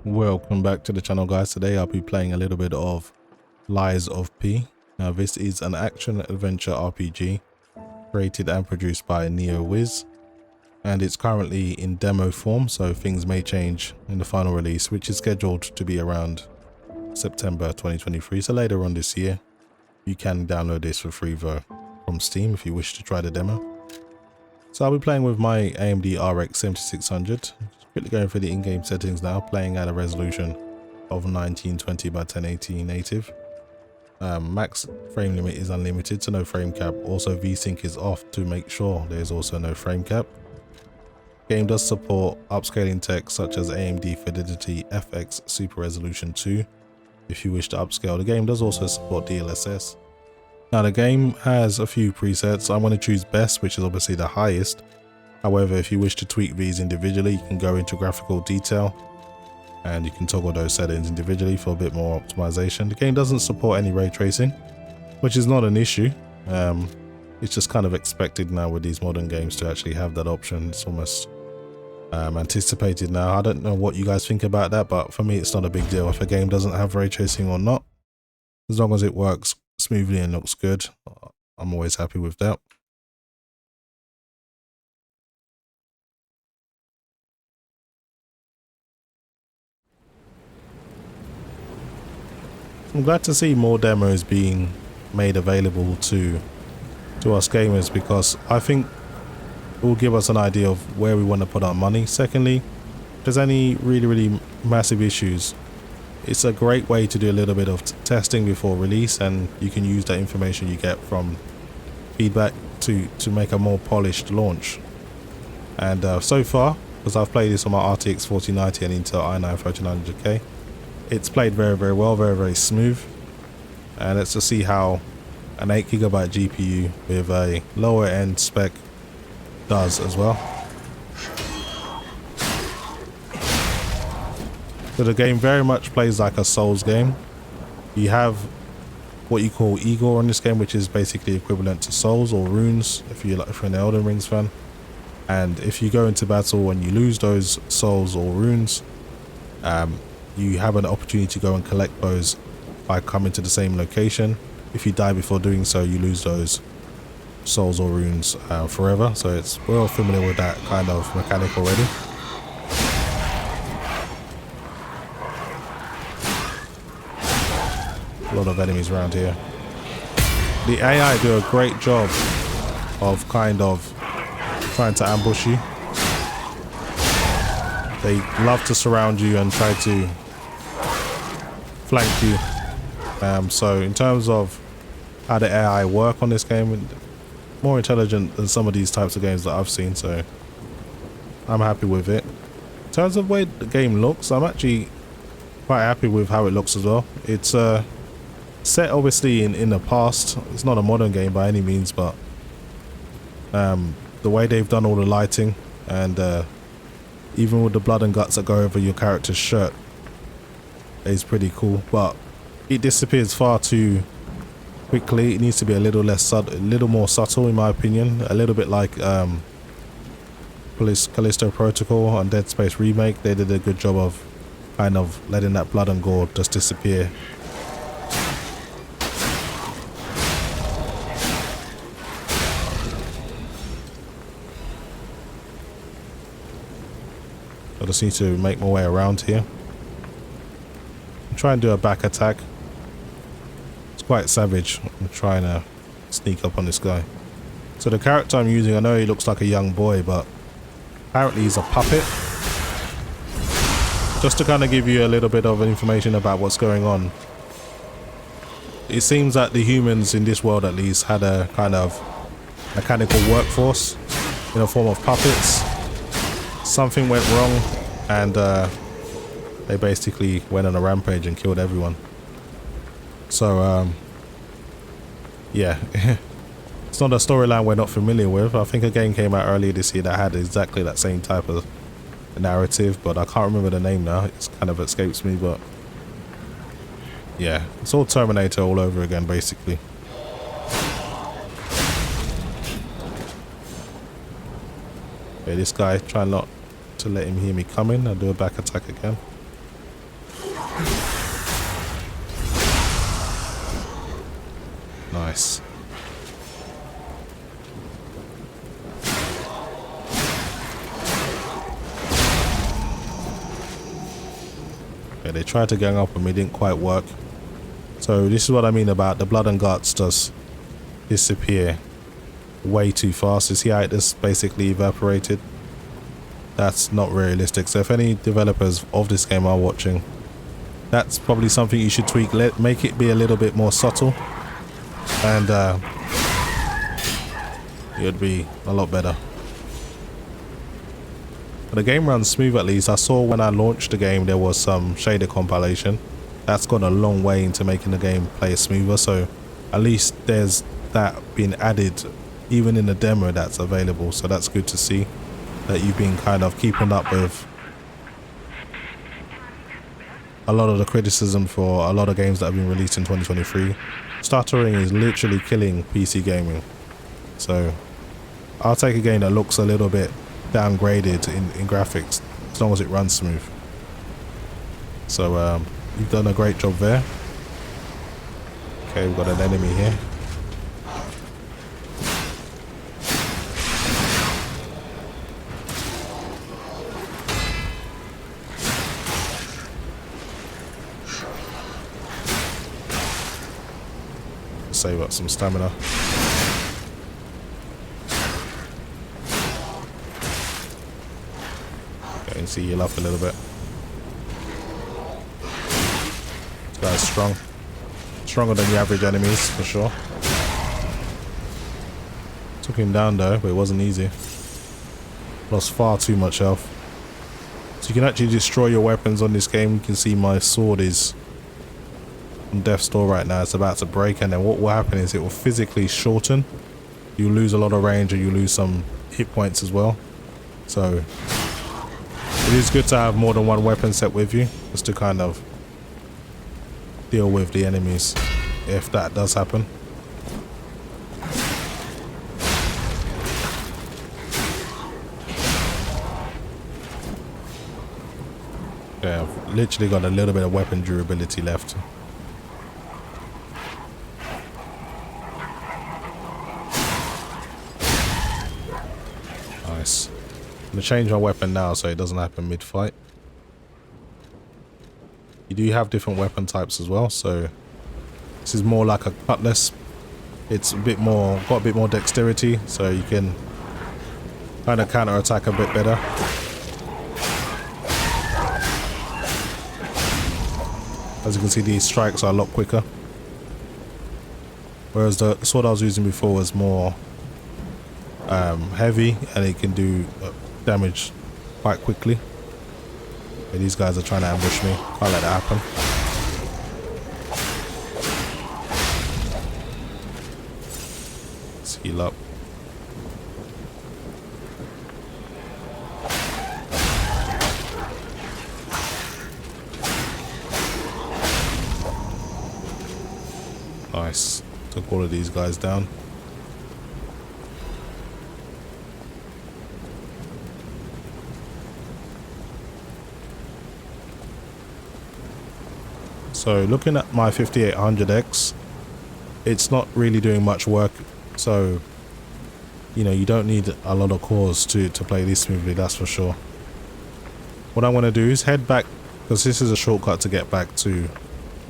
Welcome back to the channel, guys. Today I'll be playing a little bit of Lies of P. Now this is an action adventure RPG created and produced by NeoWiz, and it's currently in demo form, so things may change in the final release, which is scheduled to be around September 2023, so later on this year. You can download this for free though from Steam if you wish to try the demo. So I'll be playing with my AMD RX 7600. Quickly going through the in-game settings now, playing at a resolution of 1920 by 1080 native. Max frame limit is unlimited, so no frame cap. Also VSync is off to make sure there's also no frame cap. Game does support upscaling tech such as AMD Fidelity FX Super Resolution 2 if you wish to upscale. The game does also support DLSS. Now the game has a few presets. I'm going to choose best, which is obviously the highest. However, if you wish to tweak these individually, you can go into graphical detail and you can toggle those settings individually for a bit more optimization. The game doesn't support any ray tracing, which is not an issue. It's just kind of expected now with these modern games to actually have that option. It's almost anticipated now. I don't know what you guys think about that, but for me it's not a big deal if a game doesn't have ray tracing or not. As long as it works smoothly and looks good, I'm always happy with that. I'm glad to see more demos being made available to us gamers, because I think it will give us an idea of where we want to put our money. Secondly, if there's any really massive issues, it's a great way to do a little bit of testing before release, and you can use that information you get from feedback to make a more polished launch. And so far, because I've played this on my RTX 4090 and Intel i9 3900K, it's played very well, very smooth. And let's just see how an 8GB GPU with a lower end spec does as well. So the game very much plays like a Souls game. You have what you call EVGA in this game, which is basically equivalent to Souls or runes if you're an Elden Rings fan. And if you go into battle and you lose those souls or runes, you have an opportunity to go and collect those by coming to the same location. If you die before doing so, you lose those souls or runes forever. So we're all familiar with that kind of mechanic already. A lot of enemies around here. The AI do a great job of kind of trying to ambush you. They love to surround you and try to flank you. So in terms of how the AI work on this game, more intelligent than some of these types of games that I've seen, so I'm happy with it. In terms of the way the game looks, I'm actually quite happy with how it looks as well. It's set obviously in the past. It's not a modern game by any means, but the way they've done all the lighting and even with the blood and guts that go over your character's shirt is pretty cool, but it disappears far too quickly. It needs to be a little more subtle in my opinion, a little bit like Callisto Protocol and Dead Space Remake. They did a good job of kind of letting that blood and gore just disappear. I just need to make my way around here. Try and do a back attack. It's quite savage. I'm trying to sneak up on this guy. So the character I'm using, I know he looks like a young boy, but apparently he's a puppet. Just to kind of give you a little bit of information about what's going on. It seems that the humans in this world at least had a kind of mechanical workforce in the form of puppets. Something went wrong and they basically went on a rampage and killed everyone. So yeah, it's not a storyline we're not familiar with. I think a game came out earlier this year that had exactly that same type of narrative, but I can't remember the name now. It's kind of escapes me, but yeah, it's all Terminator all over again basically. Okay, this guy, try not to let him hear me coming. I'll do a back attack again. Nice. Okay, they tried to gang up on me, didn't quite work. So this is what I mean about the blood and guts does disappear way too fast. You see how it just basically evaporated? That's not realistic. So if any developers of this game are watching, that's probably something you should tweak. Make it be a little bit more subtle, and it would be a lot better. But the game runs smooth at least. I saw when I launched the game there was some shader compilation. That's gone a long way into making the game play smoother, so at least there's that being added even in the demo that's available. So that's good to see that you've been kind of keeping up with a lot of the criticism for a lot of games that have been released in 2023. Stuttering is literally killing PC gaming. So I'll take a game that looks a little bit downgraded in graphics as long as it runs smooth. So you've done a great job there. Okay, we've got an enemy here. Save up some stamina. Okay, you can see heal up a little bit. This guy's strong. Stronger than the average enemies, for sure. Took him down though, but it wasn't easy. Lost far too much health. So you can actually destroy your weapons on this game. You can see my sword is on death's door right now. It's about to break, and then what will happen is it will physically shorten. You lose a lot of range, or you lose some hit points as well. So it is good to have more than one weapon set with you, just to kind of deal with the enemies if that does happen. Yeah, I've literally got a little bit of weapon durability left. Nice. I'm gonna change my weapon now so it doesn't happen mid-fight. You do have different weapon types as well, so this is more like a cutlass. It's a bit more, got a bit more dexterity, so you can kind of counter attack a bit better. As you can see, these strikes are a lot quicker, whereas the sword I was using before was more heavy, and it can do damage quite quickly. Okay, these guys are trying to ambush me. Can't let that happen. Let's heal up. Nice. Took all of these guys down. So looking at my 5800X, it's not really doing much work. So, you know, you don't need a lot of cores to play this smoothly, that's for sure. What I'm going to do is head back, because this is a shortcut to get back to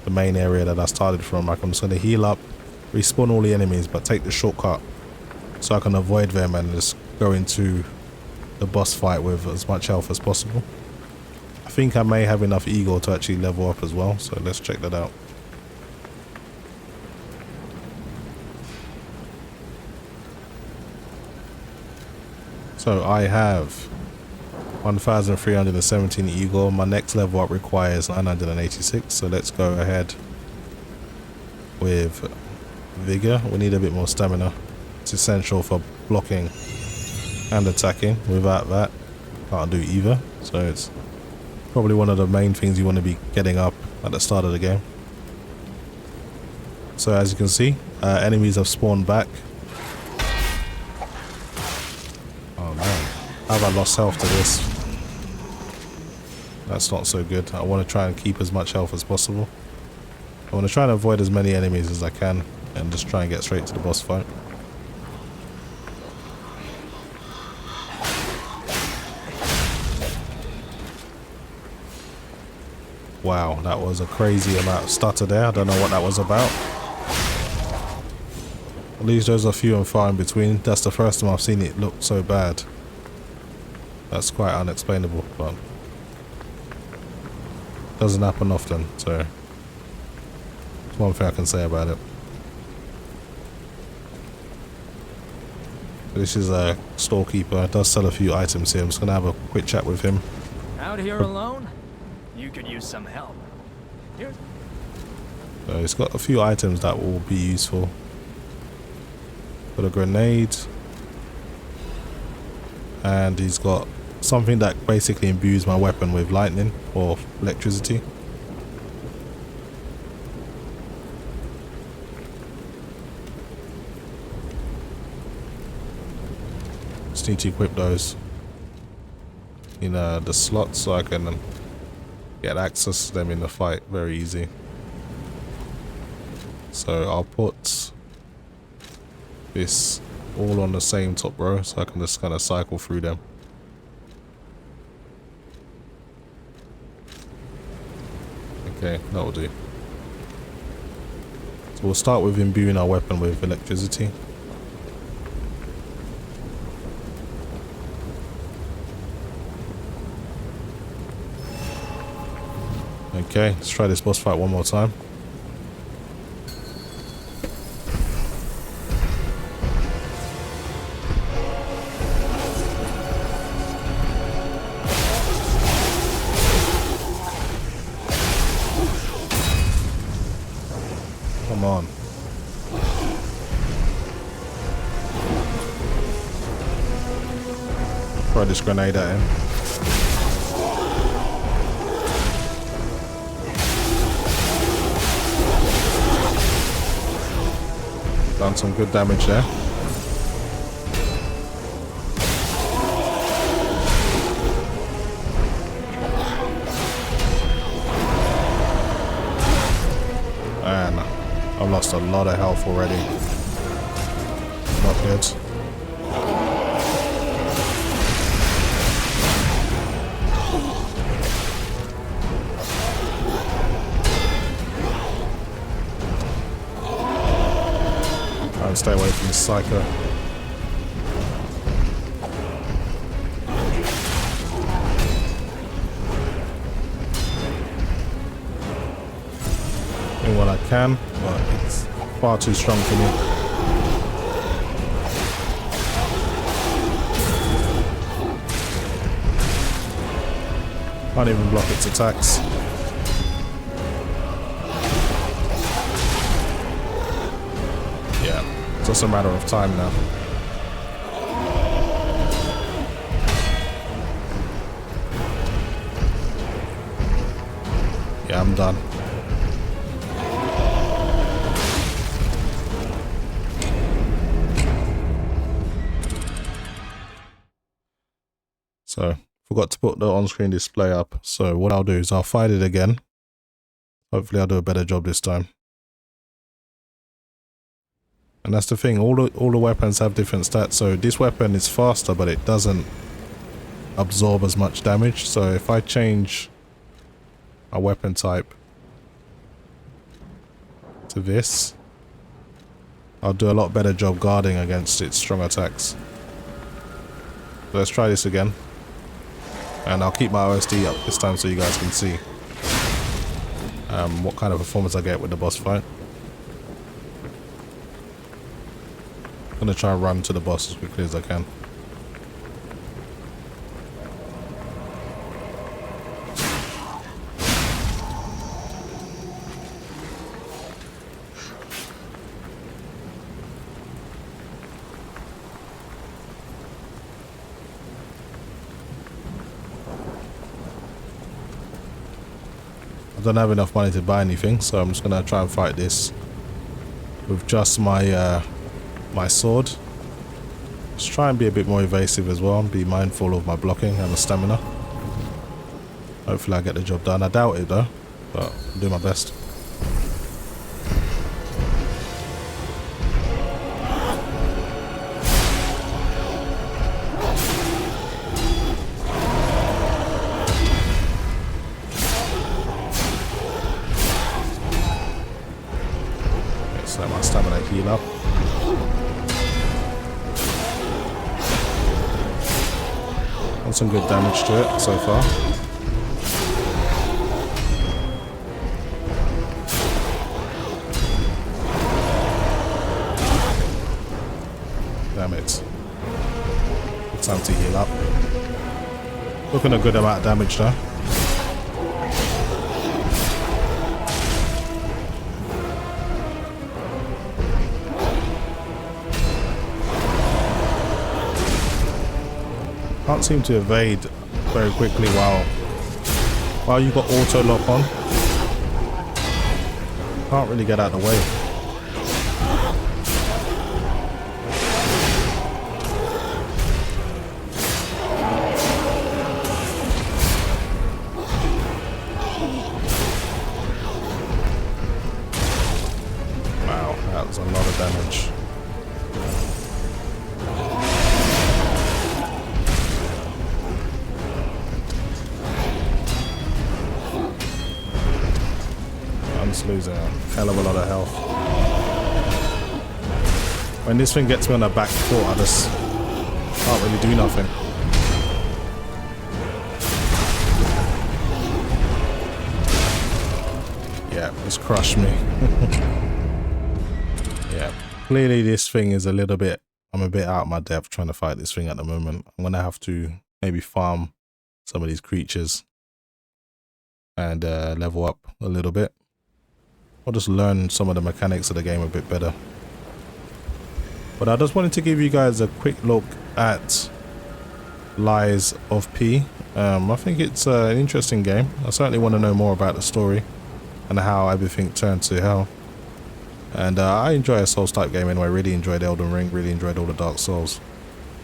the main area that I started from. Like, I'm just going to heal up, respawn all the enemies, but take the shortcut so I can avoid them and just go into the boss fight with as much health as possible. I think I may have enough ego to actually level up as well, so let's check that out. So I have 1317 ego. My next level up requires 986, so let's go ahead with vigor. We need a bit more stamina. It's essential for blocking and attacking. Without that, can't do either. So it's probably one of the main things you want to be getting up at the start of the game. So as you can see, enemies have spawned back. Oh man, have I lost health to this? That's not so good. I want to try and keep as much health as possible. I want to try and avoid as many enemies as I can and just try and get straight to the boss fight. Wow, that was a crazy amount of stutter there. I don't know what that was about. At least those are few and far in between. That's the first time I've seen it look so bad. That's quite unexplainable, but doesn't happen often, so that's one thing I can say about it. This is a storekeeper. Does sell a few items here. I'm just gonna have a quick chat with him. Out here alone? You could use some help. Here's... So he's got a few items that will be useful. Got a grenade, and he's got something that basically imbues my weapon with lightning or electricity. Just need to equip those in the slots so I can get access to them in the fight very easy. So I'll put this all on the same top row so I can just kind of cycle through them. Okay, that'll do. So we'll start with imbuing our weapon with electricity. Okay, let's try this boss fight one more time. Come on. Throw this grenade at him. Done some good damage there. Man, I've lost a lot of health already. Not good. Try and stay away from this psycho. Doing what I can, but it's far too strong for me. Can't even block its attacks. Yeah, it's just a matter of time now. Yeah, I'm done. So, forgot to put the on-screen display up. So what I'll do is I'll fight it again. Hopefully I'll do a better job this time. And that's the thing, all the weapons have different stats. So this weapon is faster, but it doesn't absorb as much damage. So if I change a weapon type to this, I'll do a lot better job guarding against its strong attacks. So let's try this again. And I'll keep my OSD up this time so you guys can see what kind of performance I get with the boss fight. I'm gonna try and run to the boss as quickly as I can. I don't have enough money to buy anything, so I'm just gonna try and fight this with just my my sword. Just try and be a bit more evasive as well, and be mindful of my blocking and my stamina. Hopefully I get the job done. I doubt it though, but I'll do my best. So let my stamina heal up. Done some good damage to it so far. Damn it. Good time to heal up. Looking a good amount of damage though. Can't seem to evade very quickly while you got auto lock on. Can't really get out of the way. Wow, that was a lot of damage. Losing a hell of a lot of health. When this thing gets me on the back foot, I just can't really do nothing. Yeah, just crushed me. Yeah, clearly this thing is a little bit, I'm a bit out of my depth trying to fight this thing at the moment. I'm gonna have to maybe farm some of these creatures and level up a little bit. I'll just learn some of the mechanics of the game a bit better. But I just wanted to give you guys a quick look at Lies of P. I think it's an interesting game. I certainly want to know more about the story and how everything turned to hell. And I enjoy a Souls type game anyway. Really enjoyed Elden Ring, really enjoyed all the Dark Souls.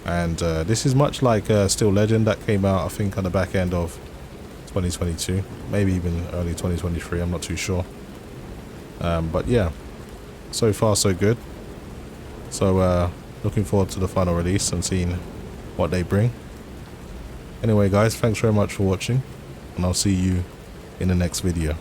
And this is much like Still Legend that came out I think on the back end of 2022. Maybe even early 2023, I'm not too sure. But yeah, so far so good. So looking forward to the final release and seeing what they bring. Anyway guys, thanks very much for watching, and I'll see you in the next video.